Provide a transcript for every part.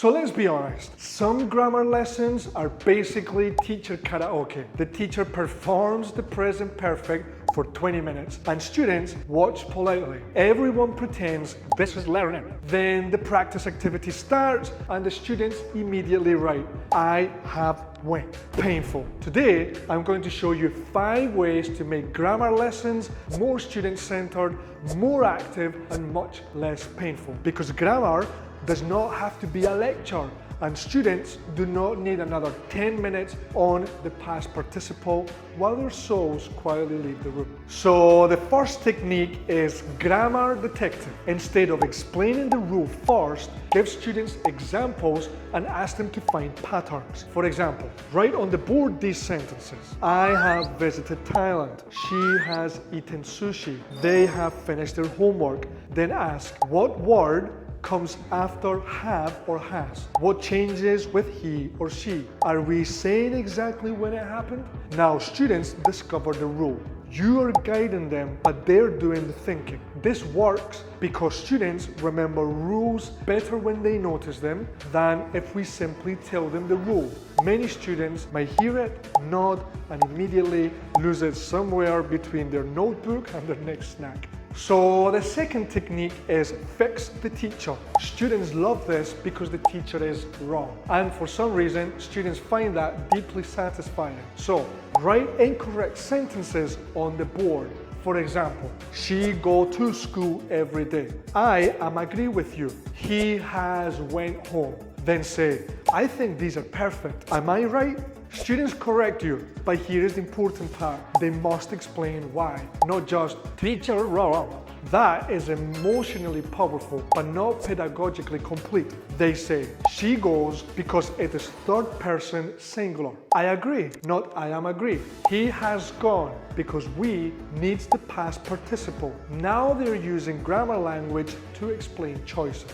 So let's be honest, some grammar lessons are basically teacher karaoke. The teacher performs the present perfect for 20 minutes and students watch politely. Everyone pretends this is learning. Then the practice activity starts and the students immediately write, I have went. Painful. Today, I'm going to show you 5 ways to make grammar lessons more student-centered, more active, and much less painful. Because grammar does not have to be a lecture, and students do not need another 10 minutes on the past participle while their souls quietly leave the room. So the first technique is grammar detective. Instead of explaining the rule first, give students examples and ask them to find patterns. For example, write on the board these sentences. I have visited Thailand. She has eaten sushi. They have finished their homework. Then ask, what word comes after have or has? What changes with he or she? Are we saying exactly when it happened? Now students discover the rule. You are guiding them, but they're doing the thinking. This works because students remember rules better when they notice them than if we simply tell them the rule. Many students might hear it, nod, and immediately lose it somewhere between their notebook and their next snack. So the second technique is fix the teacher. Students love this because the teacher is wrong. And for some reason, students find that deeply satisfying. So write incorrect sentences on the board. For example, she go to school every day. I am agree with you. He has went home. Then say, I think these are perfect. Am I right? Students correct you, but here is the important part. They must explain why, not just teacher wrong. That is emotionally powerful, but not pedagogically complete. They say, she goes because it is third person singular. I agree, not I am agree. He has gone because we needs the past participle. Now they're using grammar language to explain choices.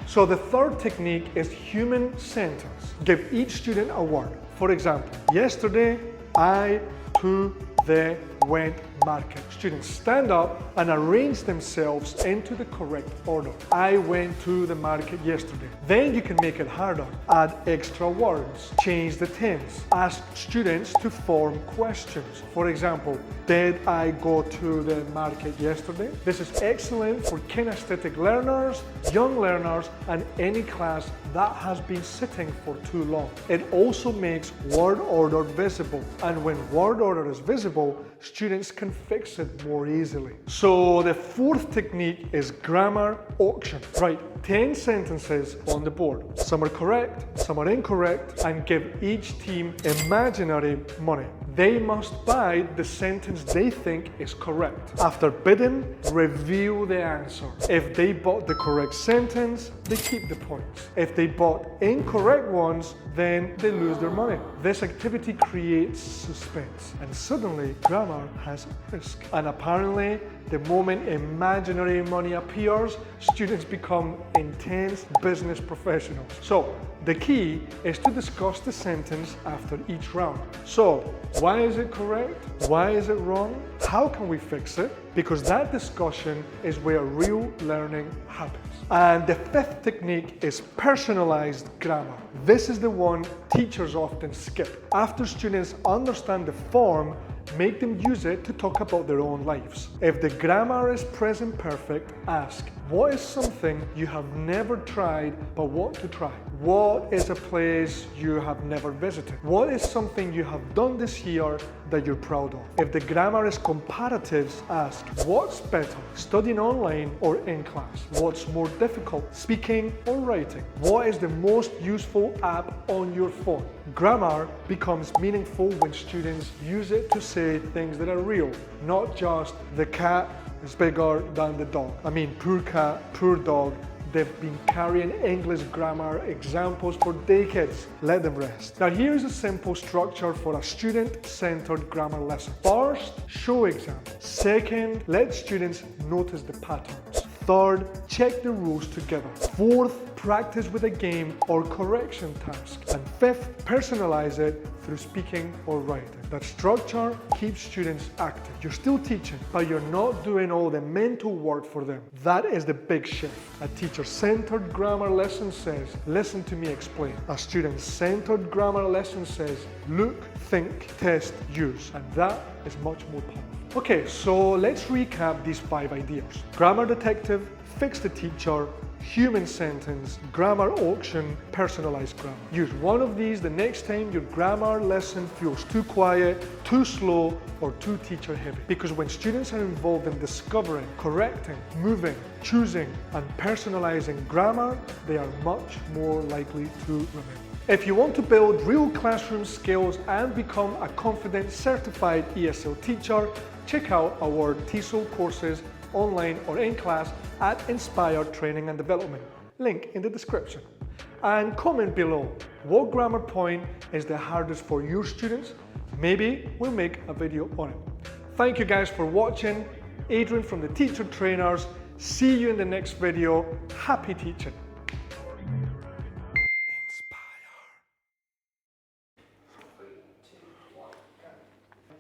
So the third technique is human sentence. Give each student a word. For example, yesterday I to the went market. Students stand up and arrange themselves into the correct order. I went to the market yesterday. Then you can make it harder. Add extra words. Change the tense. Ask students to form questions. For example, did I go to the market yesterday? This is excellent for kinesthetic learners, young learners, and any class that has been sitting for too long. It also makes word order visible. And when word order is visible, students can fix it more easily. So the fourth technique is grammar auction. Write 10 sentences on the board. Some are correct, some are incorrect, and give each team imaginary money. They must buy the sentence they think is correct. After bidding, review the answer. If they bought the correct sentence, they keep the points. If they bought incorrect ones, then they lose their money. This activity creates suspense, and suddenly grammar has risk. And apparently, the moment imaginary money appears, students become intense business professionals. So the key is to discuss the sentence after each round. So why is it correct? Why is it wrong? How can we fix it? Because that discussion is where real learning happens. And the fifth technique is personalized grammar. This is the one teachers often skip. After students understand the form, make them use it to talk about their own lives. If the grammar is present perfect, ask, what is something you have never tried but want to try? What is a place you have never visited? What is something you have done this year that you're proud of? If the grammar is comparatives, ask, what's better, studying online or in class? What's more difficult, speaking or writing? What is the most useful app on your phone? Grammar becomes meaningful when students use it to say things that are real, not just the cat is bigger than the dog. I mean, poor cat, poor dog. They've been carrying English grammar examples for decades. Let them rest. Now here's a simple structure for a student-centered grammar lesson. First, show examples. Second, let students notice the patterns. Third, check the rules together. Fourth, practice with a game or correction task. And fifth, personalize it through speaking or writing. That structure keeps students active. You're still teaching, but you're not doing all the mental work for them. That is the big shift. A teacher-centered grammar lesson says, listen to me explain. A student-centered grammar lesson says, look, think, test, use. And that is much more powerful. Okay, so let's recap these 5 ideas. Grammar detective, fix the teacher, human sentence, grammar auction, personalized grammar. Use one of these the next time your grammar lesson feels too quiet, too slow, or too teacher heavy. Because when students are involved in discovering, correcting, moving, choosing, and personalizing grammar, they are much more likely to remember. If you want to build real classroom skills and become a confident certified ESL teacher, check out our TESOL courses online or in class at Inspire Training and Development. Link in the description. And comment below what grammar point is the hardest for your students. Maybe we'll make a video on it. Thank you guys for watching. Adrian from the Teacher Trainers. See you in the next video. Happy teaching.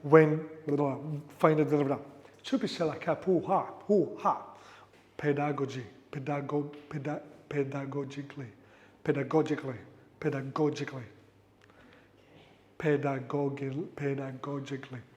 When find it, should be like a pedagogy, pedagogically, pedagogically.